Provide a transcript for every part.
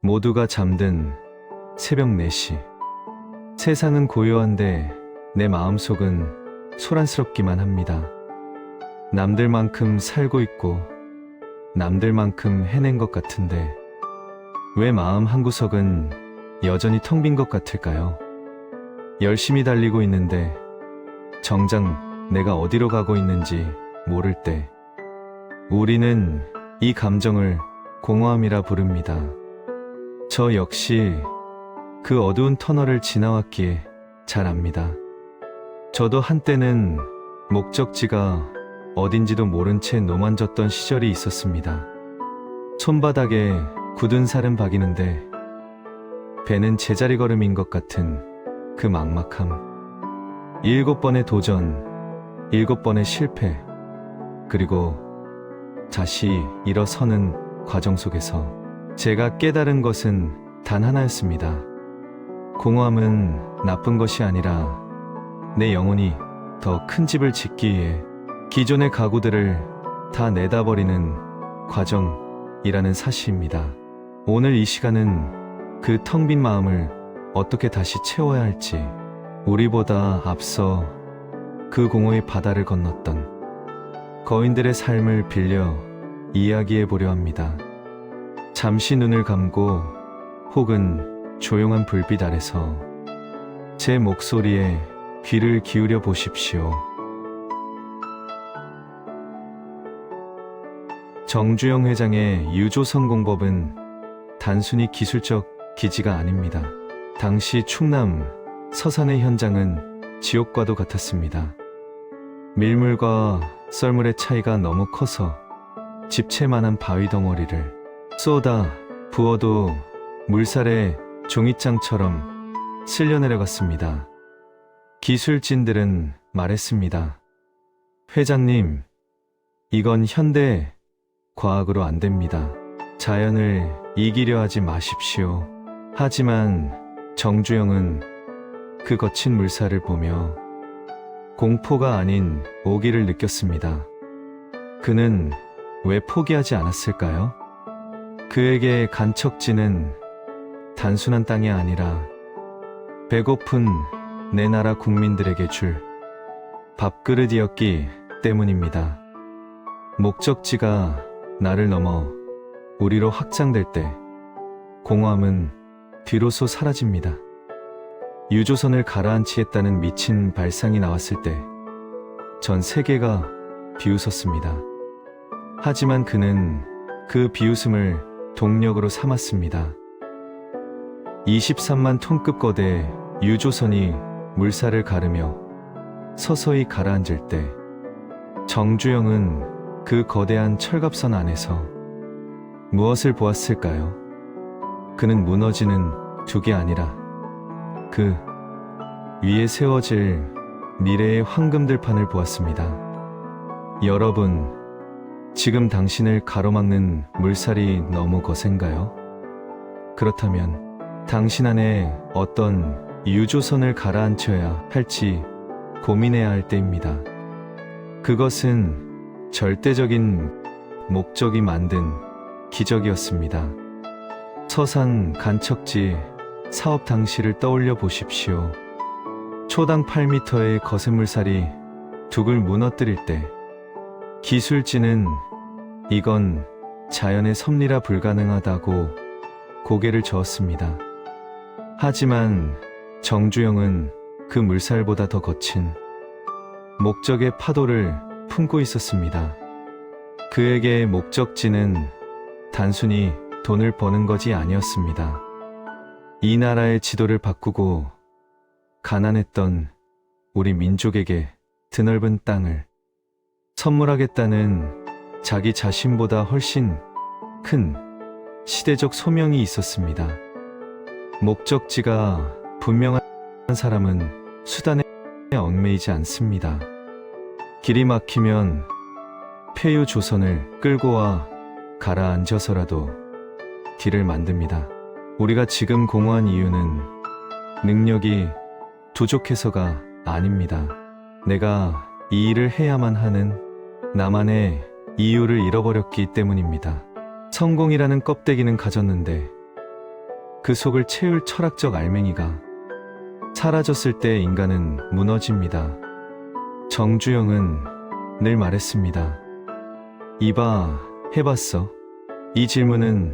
모두가 잠든 새벽 4시. 세상은 고요한데 내 마음속은 소란스럽기만 합니다. 남들만큼 살고 있고 남들만큼 해낸 것 같은데 왜 마음 한구석은 여전히 텅 빈 것 같을까요? 열심히 달리고 있는데 정작 내가 어디로 가고 있는지 모를 때 우리는 이 감정을 공허함이라 부릅니다. 저 역시 그 어두운 터널을 지나왔기에 잘 압니다. 저도 한때는 목적지가 어딘지도 모른 채 노만졌던 시절이 있었습니다. 손바닥에 굳은 살은 박이는데 배는 제자리 걸음인 것 같은 그 막막함. 7번의 도전, 7번의 실패, 그리고 다시 일어서는 과정 속에서 제가 깨달은 것은 단 하나였습니다. 공허함은 나쁜 것이 아니라 내 영혼이 더 큰 집을 짓기 위해 기존의 가구들을 다 내다버리는 과정이라는 사실입니다. 오늘 이 시간은 그 텅 빈 마음을 어떻게 다시 채워야 할지, 우리보다 앞서 그 공허의 바다를 건넜던 거인들의 삶을 빌려 이야기해 보려 합니다. 잠시 눈을 감고 혹은 조용한 불빛 아래서 제 목소리에 귀를 기울여 보십시오. 정주영 회장의 유조선 공법은 단순히 기술적 기지가 아닙니다. 당시 충남 서산의 현장은 지옥과도 같았습니다. 밀물과 썰물의 차이가 너무 커서 집채만한 바위 덩어리를 쏟아 부어도 물살에 종이장처럼 쓸려 내려갔습니다. 기술진들은 말했습니다. 회장님, 이건 현대 과학으로 안 됩니다. 자연을 이기려 하지 마십시오. 하지만 정주영은 그 거친 물살을 보며 공포가 아닌 오기를 느꼈습니다. 그는 왜 포기하지 않았을까요? 그에게 간척지는 단순한 땅이 아니라 배고픈 내 나라 국민들에게 줄 밥그릇이었기 때문입니다. 목적지가 나를 넘어 우리로 확장될 때 공허함은 비로소 사라집니다. 유조선을 가라앉히겠다는 미친 발상이 나왔을 때 전 세계가 비웃었습니다. 하지만 그는 그 비웃음을 동력으로 삼았습니다. 23만 톤급 거대 유조선이 물살을 가르며 서서히 가라앉을 때 정주영은 그 거대한 철갑선 안에서 무엇을 보았을까요? 그는 무너지는 둑이 아니라 그 위에 세워질 미래의 황금들판을 보았습니다. 여러분, 지금 당신을 가로막는 물살이 너무 거센가요? 그렇다면 당신 안에 어떤 유조선을 가라앉혀야 할지 고민해야 할 때입니다. 그것은 절대적인 목적이 만든 기적이었습니다. 서산 간척지 사업 당시를 떠올려 보십시오. 초당 8m의 거센 물살이 둑을 무너뜨릴 때 기술진은 이건 자연의 섭리라 불가능하다고 고개를 저었습니다. 하지만 정주영은 그 물살보다 더 거친 목적의 파도를 품고 있었습니다. 그에게 목적지는 단순히 돈을 버는 것이 아니었습니다. 이 나라의 지도를 바꾸고 가난했던 우리 민족에게 드넓은 땅을 선물하겠다는 자기 자신보다 훨씬 큰 시대적 소명이 있었습니다. 목적지가 분명한 사람은 수단에 얽매이지 않습니다. 길이 막히면 폐유 조선을 끌고 와 가라앉혀서라도 길을 만듭니다. 우리가 지금 공허한 이유는 능력이 부족해서가 아닙니다. 내가 이 일을 해야만 하는 나만의 이유를 잃어버렸기 때문입니다. 성공이라는 껍데기는 가졌는데 그 속을 채울 철학적 알맹이가 사라졌을 때 인간은 무너집니다. 정주영은 늘 말했습니다. 이봐, 해봤어? 이 질문은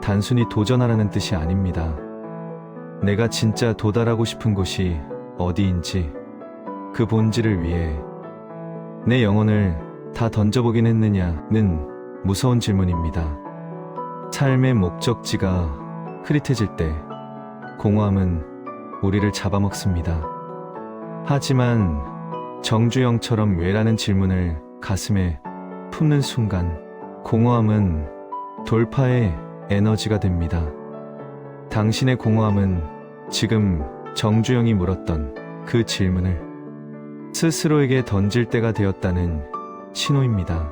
단순히 도전하라는 뜻이 아닙니다. 내가 진짜 도달하고 싶은 곳이 어디인지 그 본질을 위해 내 영혼을 다 던져보긴 했느냐는 무서운 질문입니다. 삶의 목적지가 흐릿해질 때 공허함은 우리를 잡아먹습니다. 하지만 정주영처럼 왜라는 질문을 가슴에 품는 순간 공허함은 돌파의 에너지가 됩니다. 당신의 공허함은 지금 정주영이 물었던 그 질문을 스스로에게 던질 때가 되었다는 신호입니다.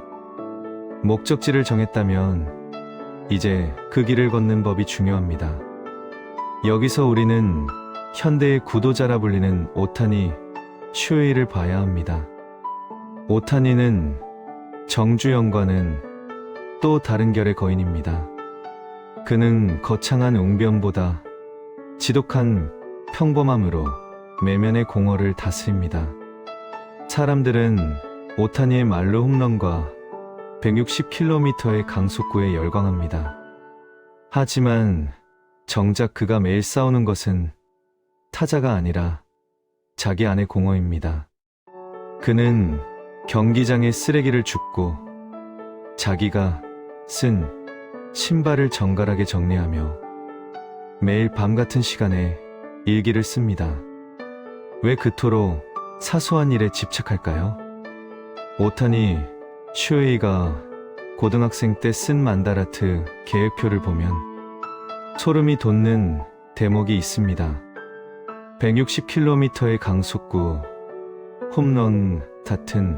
목적지를 정했다면 이제 그 길을 걷는 법이 중요합니다. 여기서 우리는 현대의 구도자라 불리는 오타니 슈에이를 봐야 합니다. 오타니는 정주영과는 또 다른 결의 거인입니다. 그는 거창한 웅변보다 지독한 평범함으로 내면의 공허를 다스립니다. 사람들은 오타니의 말로 홈런과 160km의 강속구에 열광합니다. 하지만 정작 그가 매일 싸우는 것은 타자가 아니라 자기 안의 공허입니다. 그는 경기장의 쓰레기를 줍고 자기가 쓴 신발을 정갈하게 정리하며 매일 밤 같은 시간에 일기를 씁니다. 왜 그토록 사소한 일에 집착할까요? 오타니 슈에이가 고등학생 때 쓴 만다라트 계획표를 보면 소름이 돋는 대목이 있습니다. 160km의 강속구, 홈런 같은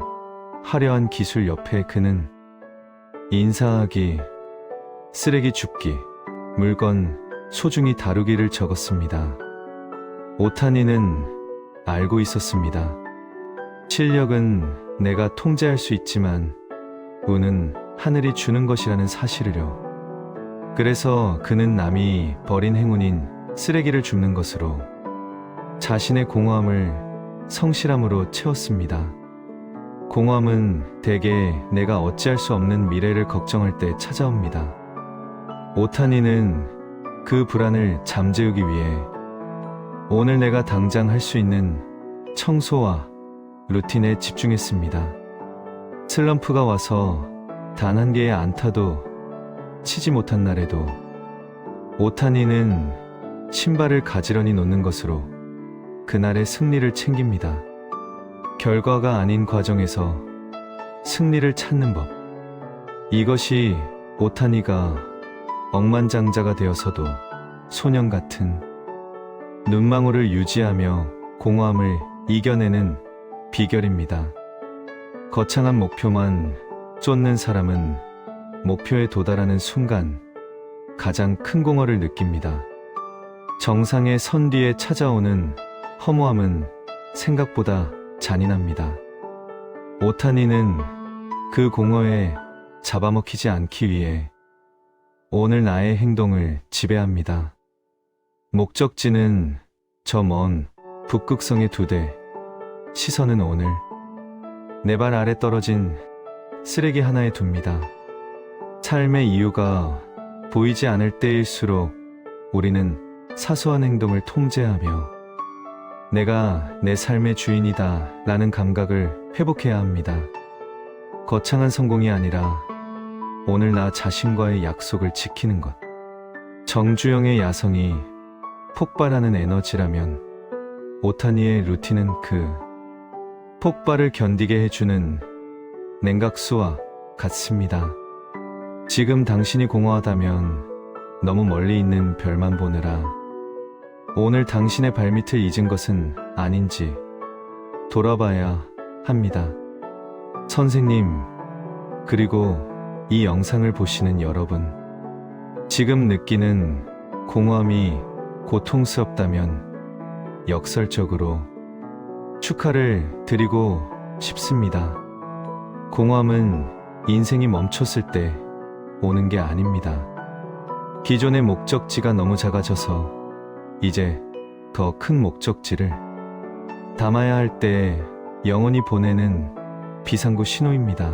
화려한 기술 옆에 그는 인사하기, 쓰레기 줍기, 물건 소중히 다루기를 적었습니다. 오타니는 알고 있었습니다. 실력은 내가 통제할 수 있지만 운은 하늘이 주는 것이라는 사실을요. 그래서 그는 남이 버린 행운인 쓰레기를 줍는 것으로 자신의 공허함을 성실함으로 채웠습니다. 공허함은 대개 내가 어찌할 수 없는 미래를 걱정할 때 찾아옵니다. 오타니는 그 불안을 잠재우기 위해 오늘 내가 당장 할 수 있는 청소와 루틴에 집중했습니다. 슬럼프가 와서 단 한 개의 안타도 치지 못한 날에도 오타니는 신발을 가지런히 놓는 것으로 그날의 승리를 챙깁니다. 결과가 아닌 과정에서 승리를 찾는 법. 이것이 오타니가 억만장자가 되어서도 소년 같은 눈망울을 유지하며 공허함을 이겨내는 비결입니다. 거창한 목표만 쫓는 사람은 목표에 도달하는 순간 가장 큰 공허를 느낍니다. 정상의 선 뒤에 찾아오는 허무함은 생각보다 잔인합니다. 오타니는 그 공허에 잡아먹히지 않기 위해 오늘 나의 행동을 지배합니다. 목적지는 저 먼 북극성의 두대, 시선은 오늘 내 발 아래 떨어진 쓰레기 하나에 둡니다. 삶의 이유가 보이지 않을 때일수록 우리는 사소한 행동을 통제하며 내가 내 삶의 주인이다 라는 감각을 회복해야 합니다. 거창한 성공이 아니라 오늘 나 자신과의 약속을 지키는 것. 정주영의 야성이 폭발하는 에너지라면 오타니의 루틴은 그 폭발을 견디게 해주는 냉각수와 같습니다. 지금 당신이 공허하다면 너무 멀리 있는 별만 보느라 오늘 당신의 발밑을 잊은 것은 아닌지 돌아봐야 합니다. 선생님, 그리고 이 영상을 보시는 여러분, 지금 느끼는 공허함이 고통스럽다면 역설적으로 축하를 드리고 싶습니다. 공허함은 인생이 멈췄을 때 오는 게 아닙니다. 기존의 목적지가 너무 작아져서 이제 더 큰 목적지를 담아야 할 때 영혼이 보내는 비상구 신호입니다.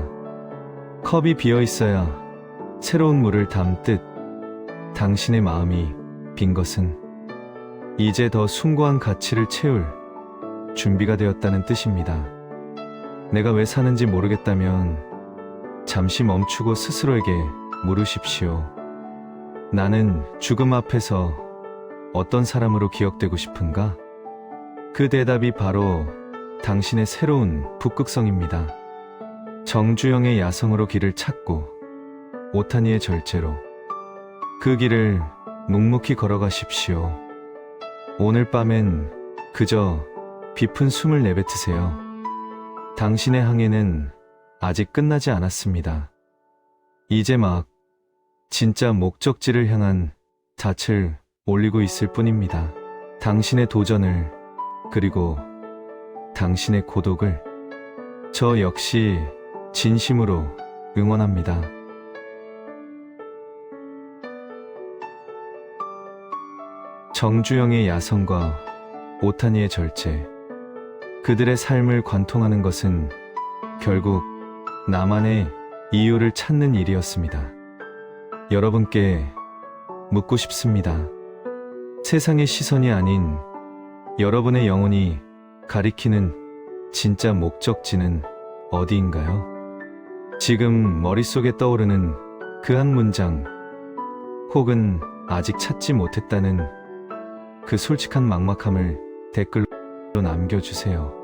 컵이 비어 있어야 새로운 물을 담듯 당신의 마음이 빈 것은 이제 더 숭고한 가치를 채울 준비가 되었다는 뜻입니다. 내가 왜 사는지 모르겠다면 잠시 멈추고 스스로에게 물으십시오. 나는 죽음 앞에서 어떤 사람으로 기억되고 싶은가? 그 대답이 바로 당신의 새로운 북극성입니다. 정주영의 야성으로 길을 찾고 오타니의 절제로 그 길을 묵묵히 걸어가십시오. 오늘 밤엔 그저 깊은 숨을 내뱉으세요. 당신의 항해는 아직 끝나지 않았습니다. 이제 막 진짜 목적지를 향한 닻을 올리고 있을 뿐입니다. 당신의 도전을, 그리고 당신의 고독을 저 역시 진심으로 응원합니다. 정주영의 야성과 오타니의 절제, 그들의 삶을 관통하는 것은 결국 나만의 이유를 찾는 일이었습니다. 여러분께 묻고 싶습니다. 세상의 시선이 아닌 여러분의 영혼이 가리키는 진짜 목적지는 어디인가요? 지금 머릿속에 떠오르는 그 한 문장, 혹은 아직 찾지 못했다는 그 솔직한 막막함을 댓글로 남겨주세요.